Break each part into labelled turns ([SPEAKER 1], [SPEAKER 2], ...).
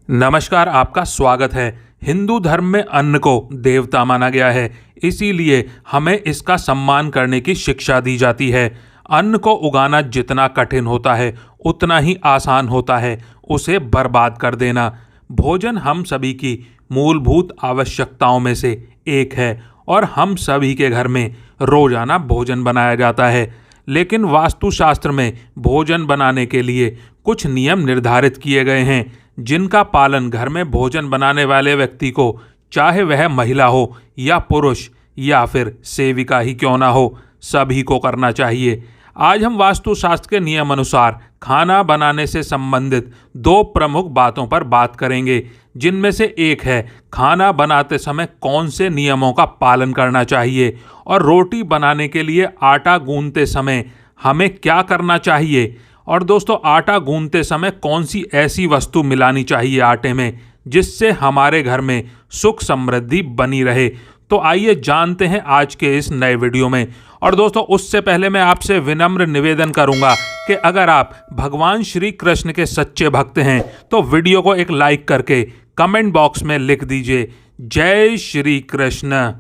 [SPEAKER 1] नमस्कार, आपका स्वागत है। हिंदू धर्म में अन्न को देवता माना गया है, इसीलिए हमें इसका सम्मान करने की शिक्षा दी जाती है। अन्न को उगाना जितना कठिन होता है उतना ही आसान होता है उसे बर्बाद कर देना। भोजन हम सभी की मूलभूत आवश्यकताओं में से एक है और हम सभी के घर में रोजाना भोजन बनाया जाता है। लेकिन वास्तुशास्त्र में भोजन बनाने के लिए कुछ नियम निर्धारित किए गए हैं, जिनका पालन घर में भोजन बनाने वाले व्यक्ति को, चाहे वह महिला हो या पुरुष या फिर सेविका ही क्यों ना हो, सभी को करना चाहिए। आज हम वास्तुशास्त्र के नियम अनुसार खाना बनाने से संबंधित दो प्रमुख बातों पर बात करेंगे, जिनमें से एक है खाना बनाते समय कौन से नियमों का पालन करना चाहिए और रोटी बनाने के लिए आटा गूंथते समय हमें क्या करना चाहिए। और दोस्तों, आटा गूंथते समय कौन सी ऐसी वस्तु मिलानी चाहिए आटे में जिससे हमारे घर में सुख समृद्धि बनी रहे। तो आइए जानते हैं आज के इस नए वीडियो में। और दोस्तों, उससे पहले मैं आपसे विनम्र निवेदन करूंगा कि अगर आप भगवान श्री कृष्ण के सच्चे भक्त हैं तो वीडियो को एक लाइक करके कमेंट बॉक्स में लिख दीजिए जय श्री कृष्ण।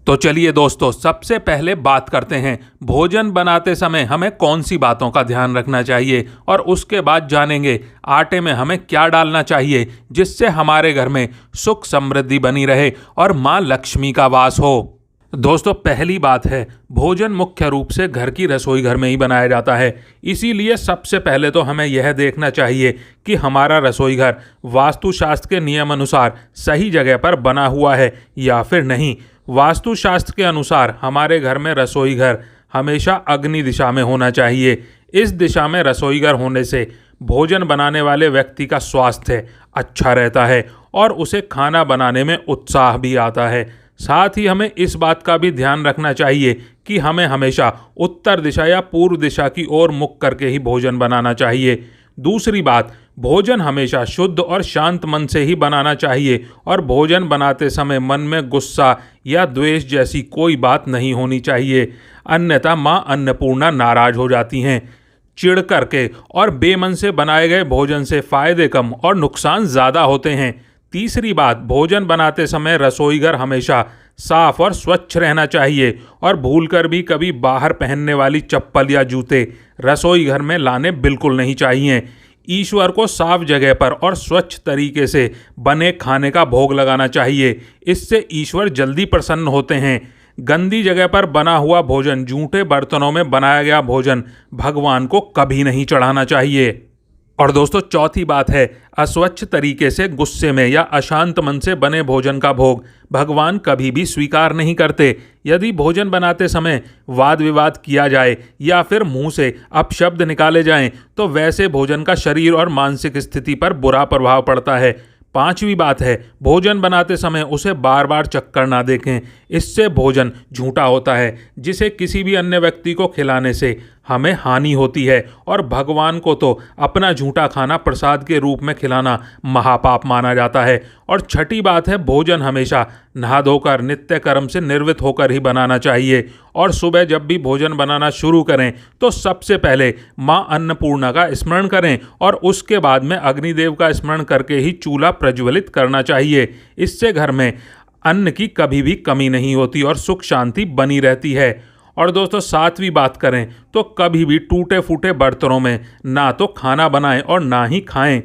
[SPEAKER 1] तो चलिए दोस्तों, सबसे पहले बात करते हैं भोजन बनाते समय हमें कौन सी बातों का ध्यान रखना चाहिए और उसके बाद जानेंगे आटे में हमें क्या डालना चाहिए जिससे हमारे घर में सुख समृद्धि बनी रहे और माँ लक्ष्मी का वास हो। दोस्तों, पहली बात है, भोजन मुख्य रूप से घर की रसोई घर में ही बनाया जाता है। इसीलिए सबसे पहले तो हमें यह देखना चाहिए कि हमारा रसोई घर वास्तुशास्त्र के नियम अनुसार सही जगह पर बना हुआ है या फिर नहीं। वास्तुशास्त्र के अनुसार हमारे घर में रसोई घर हमेशा अग्नि दिशा में होना चाहिए। इस दिशा में रसोई घर होने से भोजन बनाने वाले व्यक्ति का स्वास्थ्य अच्छा रहता है और उसे खाना बनाने में उत्साह भी आता है। साथ ही हमें इस बात का भी ध्यान रखना चाहिए कि हमें हमेशा उत्तर दिशा या पूर्व दिशा की ओर मुख करके ही भोजन बनाना चाहिए। दूसरी बात, भोजन हमेशा शुद्ध और शांत मन से ही बनाना चाहिए और भोजन बनाते समय मन में गुस्सा या द्वेष जैसी कोई बात नहीं होनी चाहिए, अन्यथा माँ अन्नपूर्णा नाराज हो जाती हैं। चिढ़ करके और बेमन से बनाए गए भोजन से फायदे कम और नुकसान ज़्यादा होते हैं। तीसरी बात, भोजन बनाते समय रसोई घर हमेशा साफ और स्वच्छ रहना चाहिए और भूलकर भी कभी बाहर पहनने वाली चप्पल या जूते रसोई घर में लाने बिल्कुल नहीं चाहिए। ईश्वर को साफ जगह पर और स्वच्छ तरीके से बने खाने का भोग लगाना चाहिए, इससे ईश्वर जल्दी प्रसन्न होते हैं। गंदी जगह पर बना हुआ भोजन, जूठे बर्तनों में बनाया गया भोजन भगवान को कभी नहीं चढ़ाना चाहिए। और दोस्तों, चौथी बात है, अस्वच्छ तरीके से, गुस्से में या अशांत मन से बने भोजन का भोग भगवान कभी भी स्वीकार नहीं करते। यदि भोजन बनाते समय वाद विवाद किया जाए या फिर मुंह से अपशब्द निकाले जाएं तो वैसे भोजन का शरीर और मानसिक स्थिति पर बुरा प्रभाव पड़ता है। पांचवी बात है, भोजन बनाते समय उसे बार बार चक्कर ना देखें, इससे भोजन झूठा होता है जिसे किसी भी अन्य व्यक्ति को खिलाने से हमें हानि होती है और भगवान को तो अपना झूठा खाना प्रसाद के रूप में खिलाना महापाप माना जाता है। और छठी बात है, भोजन हमेशा नहा धोकर नित्य कर्म से निर्वृत्त होकर ही बनाना चाहिए और सुबह जब भी भोजन बनाना शुरू करें तो सबसे पहले माँ अन्नपूर्णा का स्मरण करें और उसके बाद में अग्निदेव का स्मरण करके ही चूल्हा प्रज्वलित करना चाहिए। इससे घर में अन्न की कभी भी कमी नहीं होती और सुख शांति बनी रहती है। और दोस्तों, सातवीं बात करें तो कभी भी टूटे फूटे बर्तनों में ना तो खाना बनाएं और ना ही खाएं।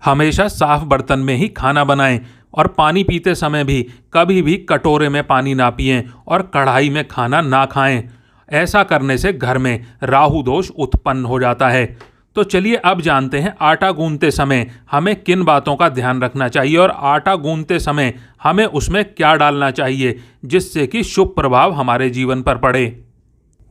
[SPEAKER 1] हमेशा साफ बर्तन में ही खाना बनाएं और पानी पीते समय भी कभी भी कटोरे में पानी ना पिएं और कढ़ाई में खाना ना खाएं। ऐसा करने से घर में राहु दोष उत्पन्न हो जाता है। तो चलिए अब जानते हैं आटा गूंथते समय हमें किन बातों का ध्यान रखना चाहिए और आटा गूंथते समय हमें उसमें क्या डालना चाहिए जिससे कि शुभ प्रभाव हमारे जीवन पर पड़े।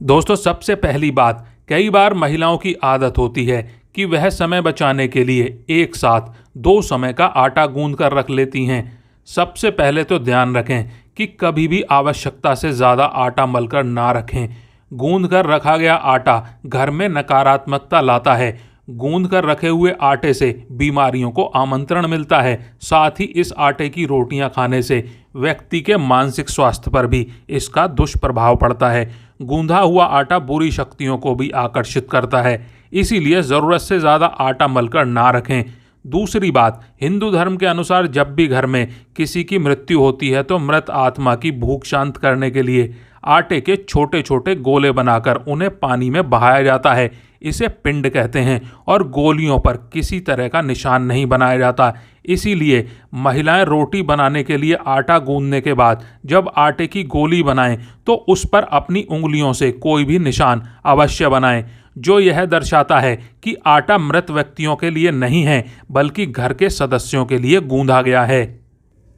[SPEAKER 1] दोस्तों, सबसे पहली बात, कई बार महिलाओं की आदत होती है कि वह समय बचाने के लिए एक साथ दो समय का आटा गूंथ कर रख लेती हैं। सबसे पहले तो ध्यान रखें कि कभी भी आवश्यकता से ज़्यादा आटा मलकर ना रखें। गूंथ कर रखा गया आटा घर में नकारात्मकता लाता है। गूंथ कर रखे हुए आटे से बीमारियों को आमंत्रण मिलता है। साथ ही इस आटे की रोटियां खाने से व्यक्ति के मानसिक स्वास्थ्य पर भी इसका दुष्प्रभाव पड़ता है। गूंधा हुआ आटा बुरी शक्तियों को भी आकर्षित करता है, इसीलिए ज़रूरत से ज़्यादा आटा मलकर ना रखें। दूसरी बात, हिंदू धर्म के अनुसार जब भी घर में किसी की मृत्यु होती है तो मृत आत्मा की भूख शांत करने के लिए आटे के छोटे छोटे गोले बनाकर उन्हें पानी में बहाया जाता है। इसे पिंड कहते हैं और गोलियों पर किसी तरह का निशान नहीं बनाया जाता। इसीलिए महिलाएं रोटी बनाने के लिए आटा गूंदने के बाद जब आटे की गोली बनाएं तो उस पर अपनी उंगलियों से कोई भी निशान अवश्य बनाएं, जो यह दर्शाता है कि आटा मृत व्यक्तियों के लिए नहीं है बल्कि घर के सदस्यों के लिए गूंदा गया है।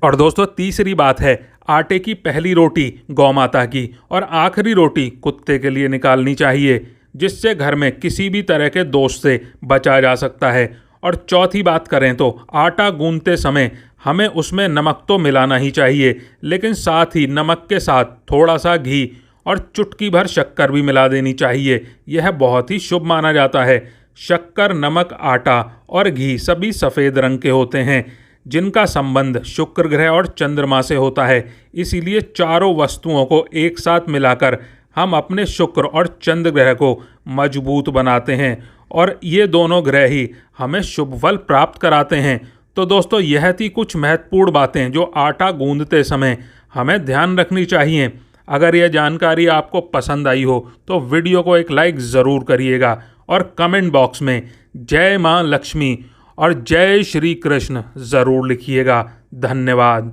[SPEAKER 1] और दोस्तों, तीसरी बात है, आटे की पहली रोटी गौ माता की और आखिरी रोटी कुत्ते के लिए निकालनी चाहिए, जिससे घर में किसी भी तरह के दोष से बचा जा सकता है। और चौथी बात करें तो आटा गूंदते समय हमें उसमें नमक तो मिलाना ही चाहिए, लेकिन साथ ही नमक के साथ थोड़ा सा घी और चुटकी भर शक्कर भी मिला देनी चाहिए। यह बहुत ही शुभ माना जाता है। शक्कर, नमक, आटा और घी सभी सफ़ेद रंग के होते हैं, जिनका संबंध शुक्र ग्रह और चंद्रमा से होता है। इसीलिए चारों वस्तुओं को एक साथ मिलाकर हम अपने शुक्र और चंद्र ग्रह को मजबूत बनाते हैं और ये दोनों ग्रह ही हमें शुभ फल प्राप्त कराते हैं। तो दोस्तों, यह थी कुछ महत्वपूर्ण बातें जो आटा गूंदते समय हमें ध्यान रखनी चाहिए। अगर यह जानकारी आपको पसंद आई हो तो वीडियो को एक लाइक ज़रूर करिएगा और कमेंट बॉक्स में जय माँ लक्ष्मी और जय श्री कृष्ण ज़रूर लिखिएगा। धन्यवाद।